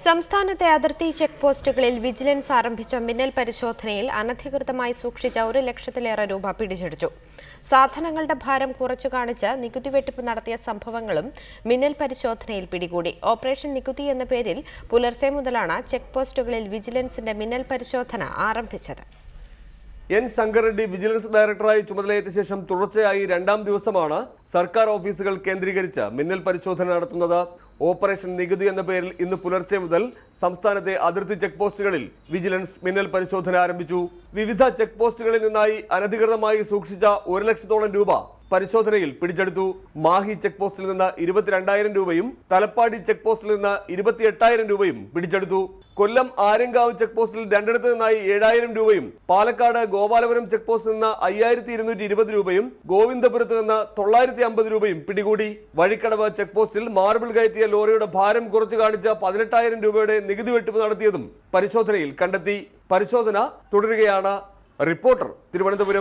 സംസ്ഥാനത്തെ അതിർത്തി ചെക്ക് പോസ്റ്റുകളിൽ വിജിലൻസ് ആരംഭിച്ച മിന്നൽ പരിശോധനയിൽ അനധികൃതമായി സൂക്ഷിച്ച 1 ലക്ഷത്തിലേറെ രൂപ പിടിച്ചെടുത്തു. സാധനങ്ങളുടെ ഭാരം കുറച്ചു കാണിച്ച് നികുതി വെട്ടിപ്പ് നടത്തിയ സംഭവങ്ങളും മിന്നൽ പരിശോധനയിൽ പിടികൂടി. ഓപ്പറേഷൻ നികുതി എന്ന പേരിൽ പുലർച്ചെ മുതലാണ് ചെക്ക് പോസ്റ്റുകളിൽ വിജിലൻസിന്റെ മിന്നൽ പരിശോധന ആരംഭിച്ചത്. എൻ ശങ്കർ റെഡ്ഡി വിജിലൻസ് ഡയറക്ടറായി ചുമതലയേറ്റ ശേഷം തുടർച്ചയായി 2ാം ദിവസമാണ് സർക്കാർ ഓഫീസുകൾ കേന്ദ്രീകരിച്ച് മിന്നൽ പരിശോധന നടത്തുന്നത്. ഓപ്പറേഷൻ നികുതി എന്ന പേരിൽ ഇന്ന് പുലർച്ചെ മുതൽ സംസ്ഥാനത്തെ അതിർത്തി ചെക്ക് പോസ്റ്റുകളിൽ വിജിലൻസ് മിന്നൽ പരിശോധന ആരംഭിച്ചു. വിവിധ ചെക്ക് പോസ്റ്റുകളിൽ നിന്നായി അനധികൃതമായി സൂക്ഷിച്ച 1 ലക്ഷത്തോളം രൂപ പരിശോധനയിൽ പിടിച്ചെടുത്തു. മാഹി ചെക്ക് പോസ്റ്റിൽ നിന്ന് 22,000 രൂപയും തലപ്പാടി ചെക്ക് പോസ്റ്റിൽ നിന്ന് 28,000 രൂപയും പിടിച്ചെടുത്തു. കൊല്ലം ആര്യങ്കാവ് ചെക്ക് പോസ്റ്റിൽ 2 നിന്നായി 7,000 രൂപയും പാലക്കാട് ഗോപാലപുരം ചെക്ക് പോസ്റ്റിൽ നിന്ന് 5,220 രൂപയും ഗോവിന്ദപുരത്ത് നിന്ന് 950 രൂപയും പിടികൂടി. വഴിക്കടവ് ചെക്ക് പോസ്റ്റിൽ മാർബിൾ കയറ്റിയ ലോറിയുടെ ഭാരം കുറച്ചു കാണിച്ച 18,000 രൂപയുടെ നികുതി വെട്ടിപ്പ് നടത്തിയതും പരിശോധനയിൽ കണ്ടെത്തി. പരിശോധന തുടരുകയാണ്. റിപ്പോർട്ടർ, തിരുവനന്തപുരം.